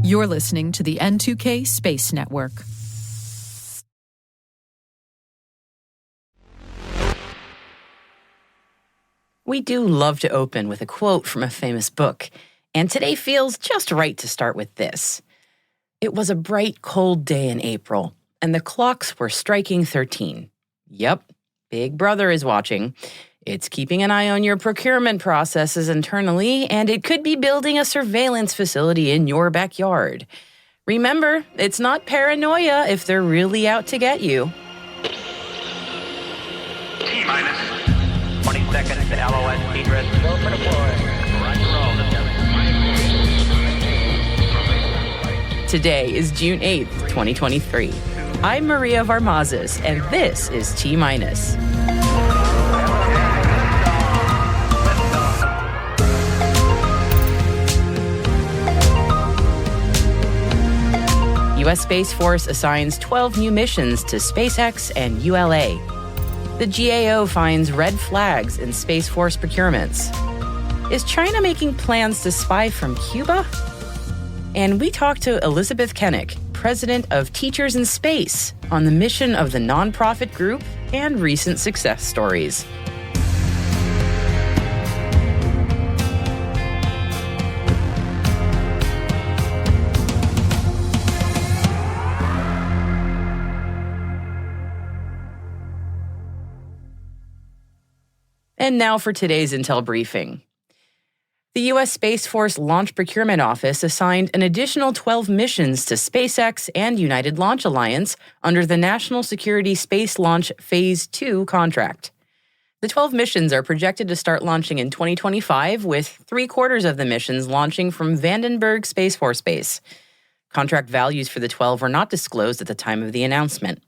You're listening to the N2K Space Network. We do love to open with a quote from a famous book, and today feels just right to start with this. It was a bright, cold day in April, and the clocks were striking 13. Yep, Big Brother is watching. It's keeping an eye on your procurement processes internally, and it could be building a surveillance facility in your backyard. Remember, it's not paranoia if they're really out to get you. T-minus 20 seconds to LOS speed rest. Go for deploy. Today is June 8th, 2023. I'm Maria Varmazes, and this is T-minus. U.S. Space Force assigns 12 new missions to SpaceX and ULA. The GAO finds red flags in Space Force procurements. Is China making plans to spy from Cuba? And we talked to Elizabeth Kennick, president of Teachers in Space, on the mission of the nonprofit group and recent success stories. And now for today's Intel briefing. The U.S. Space Force Launch Procurement Office assigned an additional 12 missions to SpaceX and United Launch Alliance under the National Security Space Launch Phase 2 contract. The 12 missions are projected to start launching in 2025, with three-quarters of the missions launching from Vandenberg Space Force Base. Contract values for the 12 were not disclosed at the time of the announcement.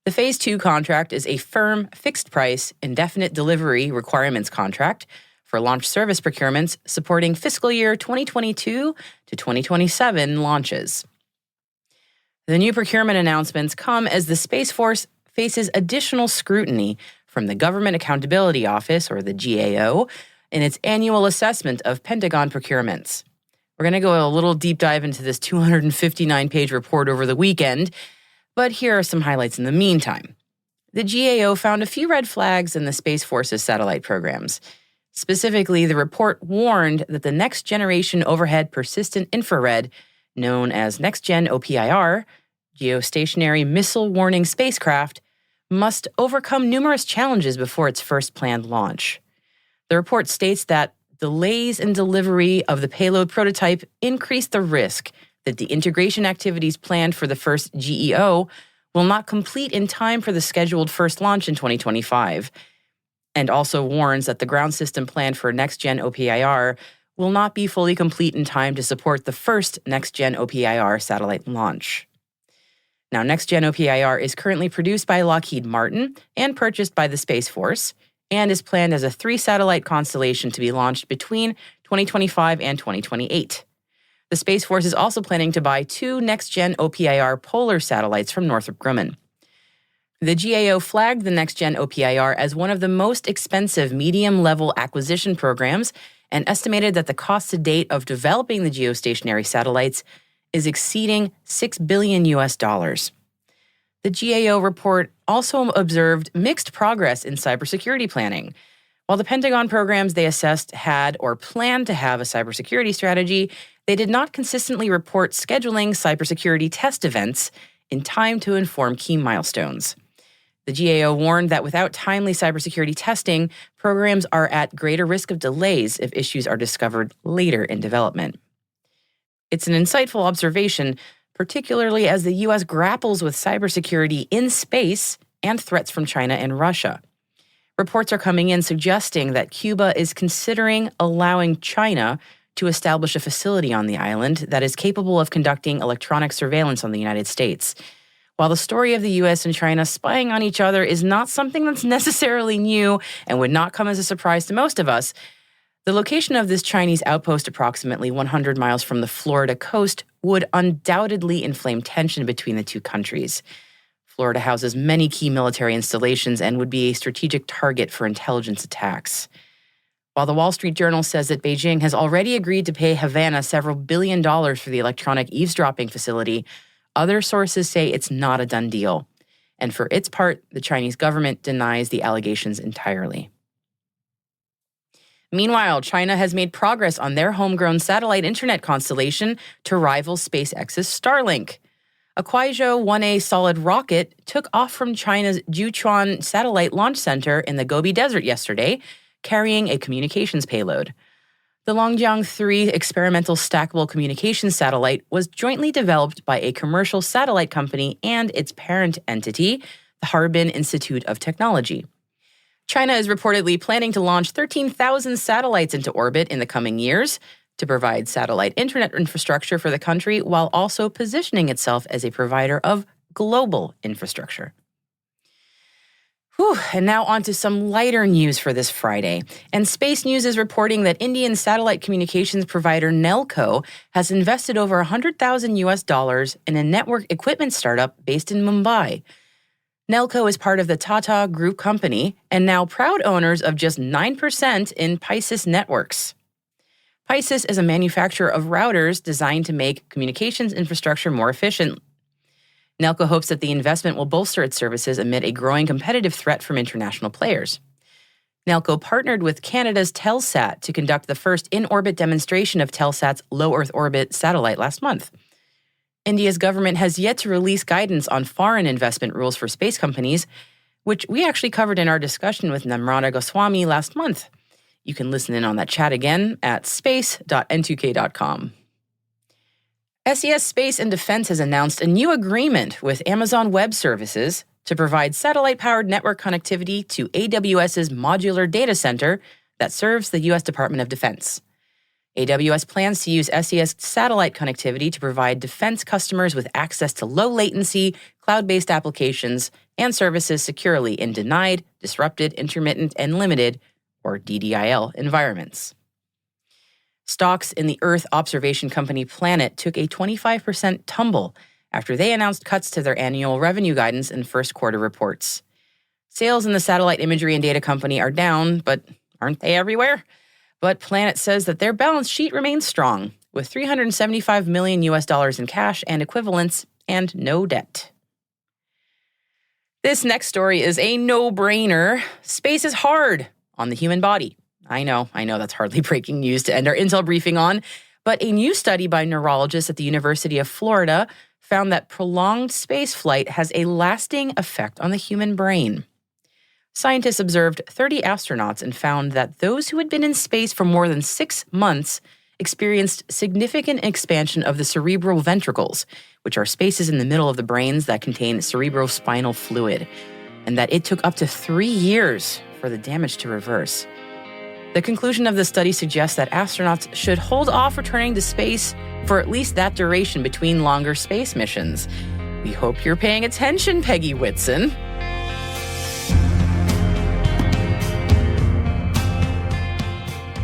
The Phase 2 contract is a firm, fixed-price, indefinite delivery requirements contract for launch service procurements supporting fiscal year 2022 to 2027 launches. The new procurement announcements come as the Space Force faces additional scrutiny from the Government Accountability Office, or the GAO, in its annual assessment of Pentagon procurements. We're going to go a little deep dive into this 259-page report over the weekend, but here are some highlights in the meantime. The GAO found a few red flags in the Space Force's satellite programs. Specifically, the report warned that the Next Generation Overhead Persistent Infrared, known as Next Gen OPIR, geostationary missile warning spacecraft, must overcome numerous challenges before its first planned launch. The report states that delays in delivery of the payload prototype increase the risk that the integration activities planned for the first GEO will not complete in time for the scheduled first launch in 2025, and also warns that the ground system planned for Next-Gen OPIR will not be fully complete in time to support the first Next-Gen OPIR satellite launch. Now, Next-Gen OPIR is currently produced by Lockheed Martin and purchased by the Space Force, and is planned as a 3-satellite constellation to be launched between 2025 and 2028. The Space Force is also planning to buy 2 Next-Gen OPIR polar satellites from Northrop Grumman. The GAO flagged the Next-Gen OPIR as one of the most expensive medium-level acquisition programs and estimated that the cost to date of developing the geostationary satellites is exceeding $6 billion. The GAO report also observed mixed progress in cybersecurity planning. While the Pentagon programs they assessed had or planned to have a cybersecurity strategy, they did not consistently report scheduling cybersecurity test events in time to inform key milestones. The GAO warned that without timely cybersecurity testing, programs are at greater risk of delays if issues are discovered later in development. It's an insightful observation, particularly as the U.S. grapples with cybersecurity in space and threats from China and Russia. Reports are coming in suggesting that Cuba is considering allowing China to establish a facility on the island that is capable of conducting electronic surveillance on the United States. While the story of the U.S. and China spying on each other is not something that's necessarily new and would not come as a surprise to most of us, the location of this Chinese outpost approximately 100 miles from the Florida coast would undoubtedly inflame tension between the two countries. Florida houses many key military installations and would be a strategic target for intelligence attacks. while the Wall Street Journal says that Beijing has already agreed to pay Havana several $billions for the electronic eavesdropping facility, other sources say it's not a done deal. And for its part, the Chinese government denies the allegations entirely. Meanwhile, China has made progress on their homegrown satellite internet constellation to rival SpaceX's Starlink. A Kuaizhou 1A solid rocket took off from China's Jiuquan Satellite Launch Center in the Gobi Desert yesterday, carrying a communications payload. The Longjiang 3 experimental stackable communications satellite was jointly developed by a commercial satellite company and its parent entity, the Harbin Institute of Technology. China is reportedly planning to launch 13,000 satellites into orbit in the coming years to provide satellite internet infrastructure for the country while also positioning itself as a provider of global infrastructure. And now on to some lighter news for this Friday. And Space News is reporting that Indian satellite communications provider Nelco has invested over $100,000 in a network equipment startup based in Mumbai. Nelco is part of the Tata Group company and now proud owners of just 9% in Pisces Networks. Pisces is a manufacturer of routers designed to make communications infrastructure more efficient. Nelco hopes that the investment will bolster its services amid a growing competitive threat from international players. Nelco partnered with Canada's Telsat to conduct the first in-orbit demonstration of Telsat's low Earth orbit satellite last month. India's government has yet to release guidance on foreign investment rules for space companies, which we actually covered in our discussion with Namrata Goswami last month. You can listen in on that chat again at space.n2k.com. SES Space and Defense has announced a new agreement with Amazon Web Services to provide satellite-powered network connectivity to AWS's modular data center that serves the U.S. Department of Defense. AWS plans to use SES satellite connectivity to provide defense customers with access to low-latency, cloud-based applications and services securely in denied, disrupted, intermittent, and limited, or DDIL, environments. Stocks in the Earth observation company Planet took a 25% tumble after they announced cuts to their annual revenue guidance in first quarter reports. Sales in the satellite imagery and data company are down, but aren't they everywhere? But Planet says that their balance sheet remains strong, with $375 million in cash and equivalents and no debt. This next story is a no-brainer. Space is hard on the human body. I know that's hardly breaking news to end our intel briefing on, but a new study by neurologists at the University of Florida found that prolonged space flight has a lasting effect on the human brain. Scientists observed 30 astronauts and found that those who had been in space for more than 6 months experienced significant expansion of the cerebral ventricles, which are spaces in the middle of the brains that contain cerebrospinal fluid, and that it took up to 3 years for the damage to reverse. The conclusion of the study suggests that astronauts should hold off returning to space for at least that duration between longer space missions. We hope you're paying attention, Peggy Whitson.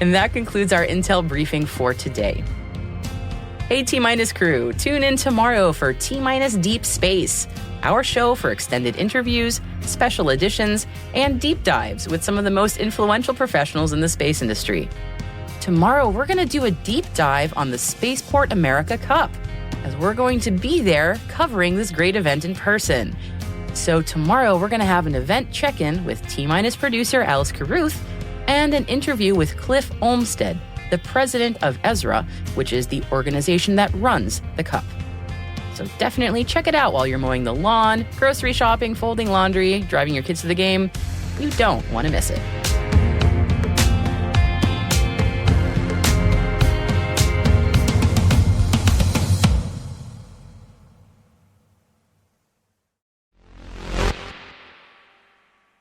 And that concludes our intel briefing for today. Hey T-Minus crew, tune in tomorrow for T-Minus Deep Space, our show for extended interviews, special editions, and deep dives with some of the most influential professionals in the space industry. Tomorrow, we're going to do a deep dive on the Spaceport America Cup, as we're going to be there covering this great event in person. So tomorrow, we're going to have an event check-in with T-Minus producer Alice Carruth and an interview with Cliff Olmsted, the president of Ezra, which is the organization that runs the Cup. So definitely check it out while you're mowing the lawn, grocery shopping, folding laundry, driving your kids to the game. You don't want to miss it.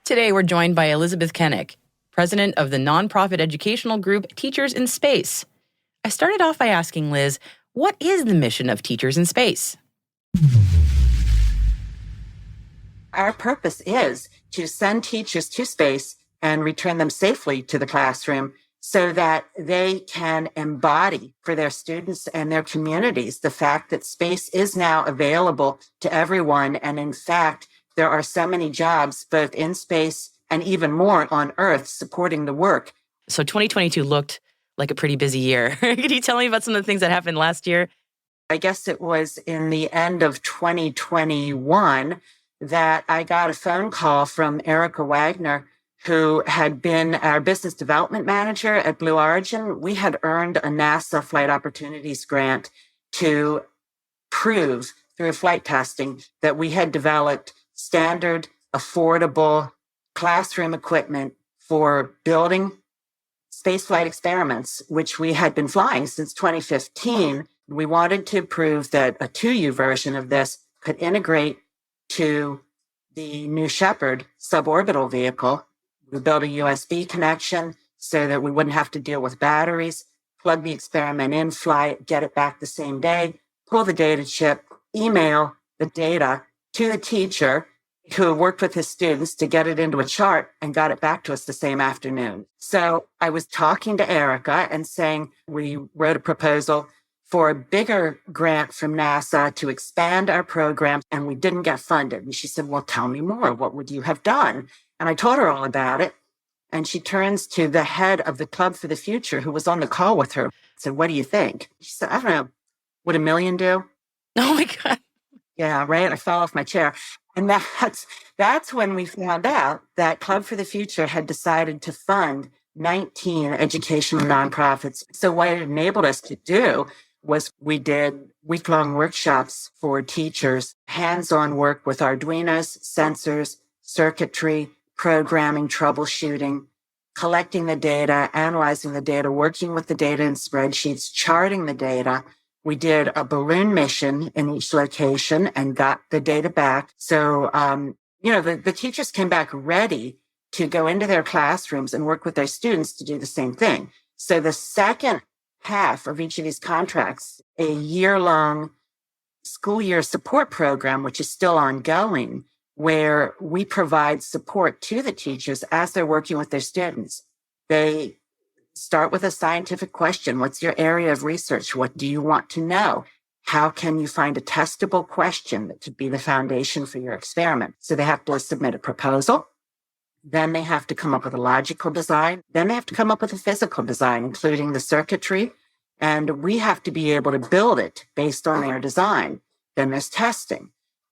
Today, we're joined by Elizabeth Kennick, president of the nonprofit educational group Teachers in Space. I started off by asking Liz, what is the mission of Teachers in Space? Our purpose is to send teachers to space and return them safely to the classroom so that they can embody for their students and their communities the fact that space is now available to everyone. And in fact, there are so many jobs both in space and even more on Earth supporting the work So 2022 looked like a pretty busy year. Could you tell me about some of the things that happened last year? I guess it was in the end of 2021 that I got a phone call from Erica Wagner, who had been our business development manager at Blue Origin. We had earned a NASA Flight Opportunities grant to prove through flight testing that we had developed standard, affordable classroom equipment for building spaceflight experiments, which we had been flying since 2015. We wanted to prove that a 2U version of this could integrate to the New Shepard suborbital vehicle. We built a USB connection so that we wouldn't have to deal with batteries, plug the experiment in, fly it, get it back the same day, pull the data chip, email the data to the teacher who worked with his students to get it into a chart and got it back to us the same afternoon. So I was talking to Erica and saying we wrote a proposal for a bigger grant from NASA to expand our program, and we didn't get funded. And she said, well, tell me more. What would you have done? And I told her all about it. And she turns to the head of the Club for the Future, who was on the call with her, said, what do you think? She said, I don't know. Would $1 million do? Oh my God. Yeah, right. I fell off my chair. And that's when we found out that Club for the Future had decided to fund 19 educational nonprofits. So what it enabled us to do was we did week-long workshops for teachers, hands-on work with Arduinos, sensors, circuitry, programming, troubleshooting, collecting the data, analyzing the data, working with the data in spreadsheets, charting the data. We did a balloon mission in each location and got the data back. So, the teachers came back ready to go into their classrooms and work with their students to do the same thing. So the second half of each of these contracts, a year-long school year support program, which is still ongoing, where we provide support to the teachers as they're working with their students. They start with a scientific question. What's your area of research? What do you want to know? How can you find a testable question that could be the foundation for your experiment? So they have to submit a proposal. Then they have to come up with a logical design. Then they have to come up with a physical design, including the circuitry. And we have to be able to build it based on their design. Then there's testing.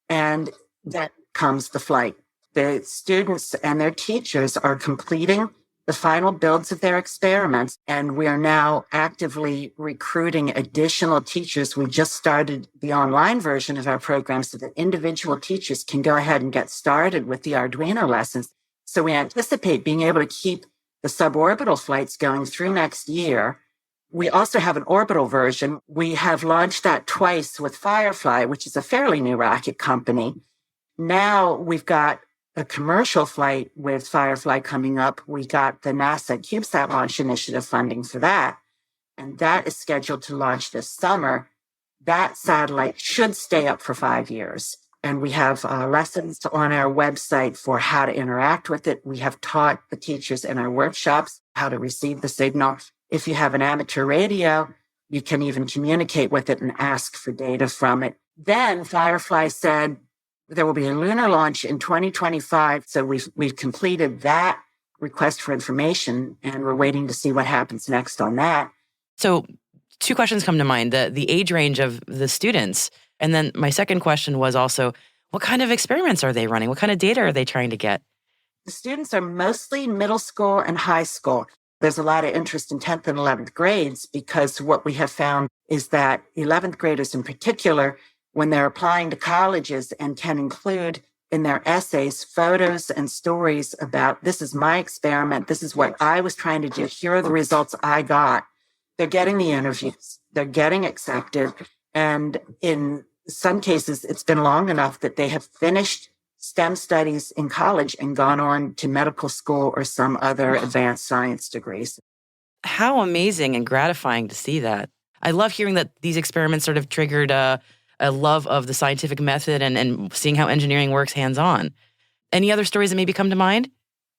And then comes the flight. The students and their teachers are completing the final builds of their experiments, and we are now actively recruiting additional teachers. We just started the online version of our program so that individual teachers can go ahead and get started with the Arduino lessons. So we anticipate being able to keep the suborbital flights going through next year. We also have an orbital version. We have launched that twice with Firefly, which is a fairly new rocket company. Now we've got a commercial flight with Firefly coming up. We got the NASA CubeSat Launch Initiative funding for that, and that is scheduled to launch this summer. That satellite should stay up for 5 years, and we have lessons on our website for how to interact with it. We have taught the teachers in our workshops how to receive the signal. If you have an amateur radio, you can even communicate with it and ask for data from it. Then Firefly said, there will be a lunar launch in 2025. So we've completed that request for information, and we're waiting to see what happens next on that. So 2 questions come to mind, the age range of the students. And then my second question was also, what kind of experiments are they running? What kind of data are they trying to get? The students are mostly middle school and high school. There's a lot of interest in 10th and 11th grades because what we have found is that 11th graders in particular, when they're applying to colleges and can include in their essays photos and stories about, this is my experiment, this is what I was trying to do, here are the results I got. They're getting the interviews, they're getting accepted, and in some cases, it's been long enough that they have finished STEM studies in college and gone on to medical school or some other advanced science degrees. How amazing and gratifying to see that. I love hearing that these experiments sort of triggered a love of the scientific method and seeing how engineering works hands-on. Any other stories that maybe come to mind?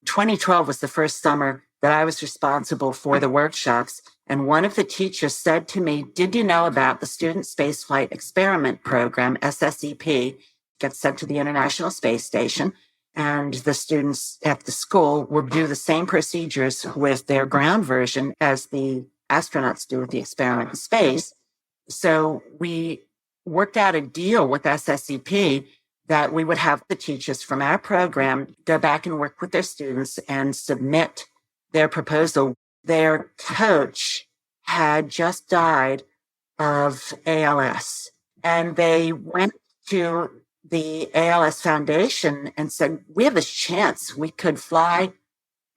2012 was the first summer that I was responsible for the workshops. And one of the teachers said to me, did you know about the Student Spaceflight Experiment Program, SSEP, gets sent to the International Space Station? And the students at the school will do the same procedures with their ground version as the astronauts do with the experiment in space. So we worked out a deal with SSEP that we would have the teachers from our program go back and work with their students and submit their proposal. Their coach had just died of ALS, and they went to the ALS Foundation and said, we have this chance. We could fly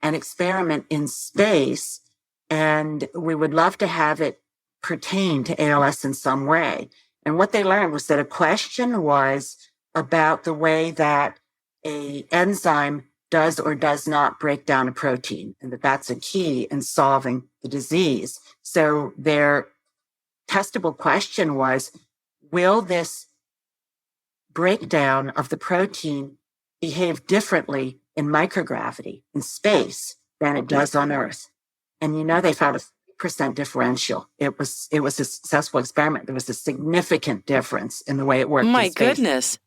an experiment in space, and we would love to have it pertain to ALS in some way. And what they learned was that a question was about the way that a enzyme does or does not break down a protein, and that that's a key in solving the disease. So their testable question was, will this breakdown of the protein behave differently in microgravity, in space, than it does on Earth? And they found a 3% differential. It was a successful experiment. There was a significant difference in the way it worked. My goodness.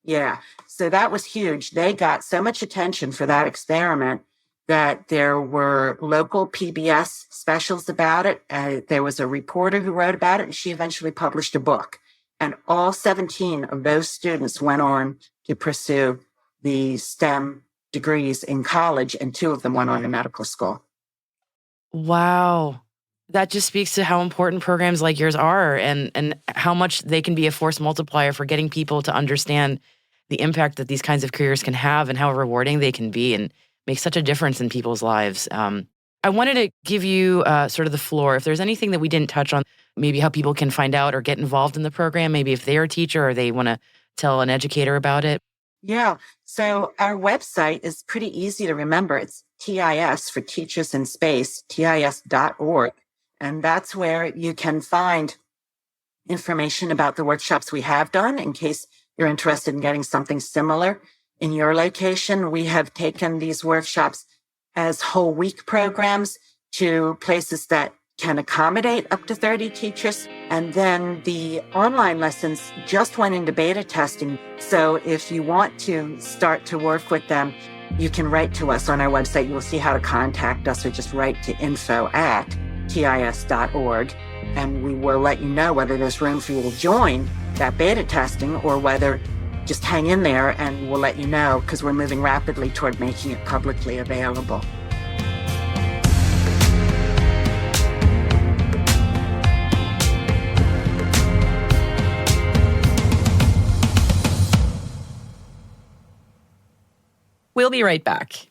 Yeah. So that was huge. They got so much attention for that experiment that there were local PBS specials about it. There was a reporter who wrote about it, and she eventually published a book. And all 17 of those students went on to pursue the STEM degrees in college, and 2 of them went on to medical school. Wow. That just speaks to how important programs like yours are, and how much they can be a force multiplier for getting people to understand the impact that these kinds of careers can have and how rewarding they can be and make such a difference in people's lives. I wanted to give you sort of the floor. If there's anything that we didn't touch on, maybe how people can find out or get involved in the program, maybe if they're a teacher or they want to tell an educator about it. Yeah. So our website is pretty easy to remember. It's TIS for Teachers in Space, TIS.org. And that's where you can find information about the workshops we have done in case you're interested in getting something similar in your location. We have taken these workshops as whole week programs to places that can accommodate up to 30 teachers. And then the online lessons just went into beta testing. So if you want to start to work with them, you can write to us on our website. You will see how to contact us, or just write to info@tis.org. And we will let you know whether there's room for you to join that beta testing, or whether just hang in there, and we'll let you know, because we're moving rapidly toward making it publicly available. We'll be right back.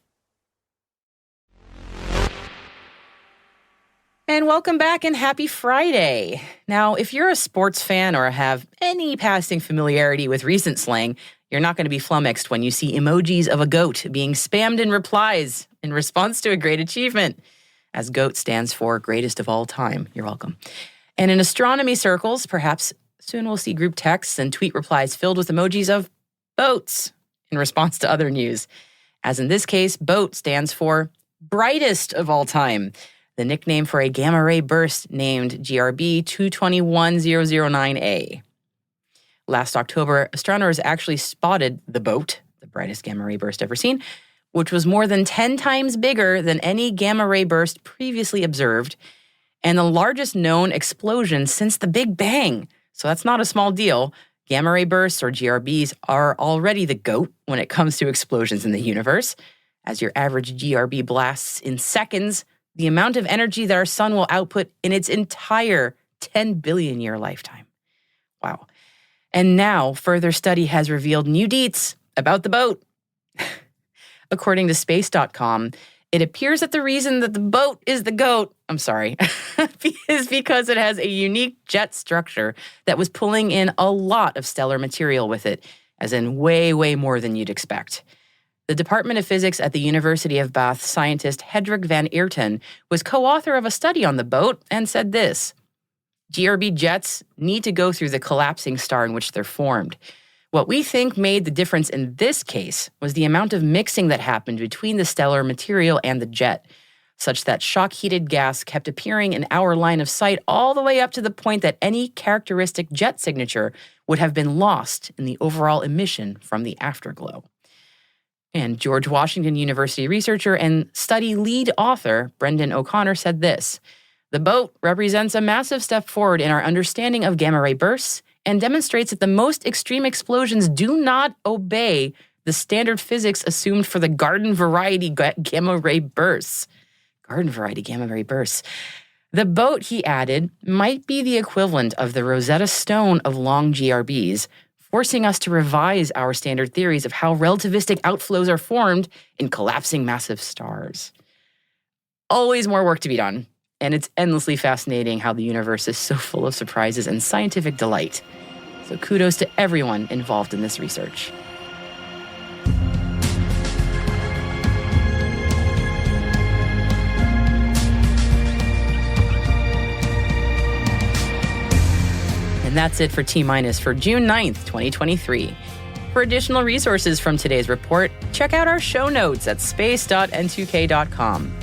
And welcome back, and happy Friday. Now, if you're a sports fan or have any passing familiarity with recent slang, you're not going to be flummoxed when you see emojis of a goat being spammed in replies in response to a great achievement, as GOAT stands for greatest of all time. You're welcome. And in astronomy circles, perhaps soon we'll see group texts and tweet replies filled with emojis of boats in response to other news. As in this case, BOAT stands for brightest of all time, the nickname for a gamma ray burst named GRB 221009A. Last October, astronomers actually spotted the BOAT, the brightest gamma ray burst ever seen, which was more than 10 times bigger than any gamma ray burst previously observed, and the largest known explosion since the Big Bang. So that's not a small deal. Gamma ray bursts, or GRBs, are already the GOAT when it comes to explosions in the universe. As your average GRB blasts in seconds, the amount of energy that our sun will output in its entire 10 billion year lifetime. Wow. And now, further study has revealed new deets about the BOAT. According to space.com, it appears that the reason that the BOAT is the GOAT, is because it has a unique jet structure that was pulling in a lot of stellar material with it, as in way, way more than you'd expect. The Department of Physics at the University of Bath scientist Hedrick van Eerten was co-author of a study on the BOAT and said this: GRB jets need to go through the collapsing star in which they're formed. What we think made the difference in this case was the amount of mixing that happened between the stellar material and the jet, such that shock-heated gas kept appearing in our line of sight all the way up to the point that any characteristic jet signature would have been lost in the overall emission from the afterglow. And George Washington University researcher and study lead author Brendan O'Connor said this: "The boat represents a massive step forward in our understanding of gamma-ray bursts and demonstrates that the most extreme explosions do not obey the standard physics assumed for the garden variety gamma-ray bursts." Garden variety gamma-ray bursts. The boat, he added, might be the equivalent of the Rosetta Stone of long GRBs, forcing us to revise our standard theories of how relativistic outflows are formed in collapsing massive stars. Always more work to be done, and it's endlessly fascinating how the universe is so full of surprises and scientific delight. So kudos to everyone involved in this research. And that's it for T-Minus for June 9th, 2023. For additional resources from today's report, check out our show notes at space.n2k.com.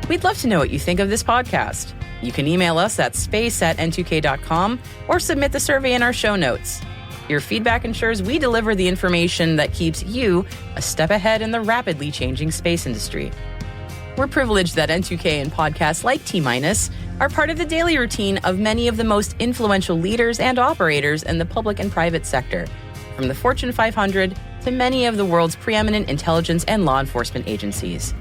We'd love to know what you think of this podcast. You can email us at space@n2k.com or submit the survey in our show notes. Your feedback ensures we deliver the information that keeps you a step ahead in the rapidly changing space industry. We're privileged that N2K and podcasts like T-Minus are part of the daily routine of many of the most influential leaders and operators in the public and private sector, from the Fortune 500 to many of the world's preeminent intelligence and law enforcement agencies.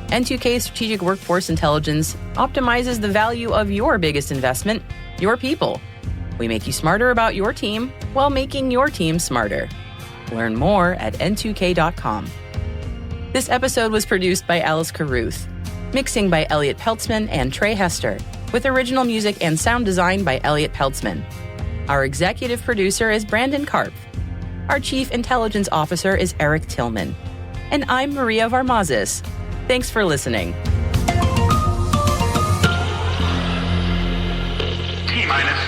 N2K Strategic Workforce Intelligence optimizes the value of your biggest investment, your people. We make you smarter about your team while making your team smarter. Learn more at n2k.com. This episode was produced by Alice Carruth, mixing by Elliot Peltzman and Trey Hester, with original music and sound design by Elliot Peltzman. Our executive producer is Brandon Karpf. Our chief intelligence officer is Eric Tillman. And I'm Maria Varmazis. Thanks for listening. T-minus.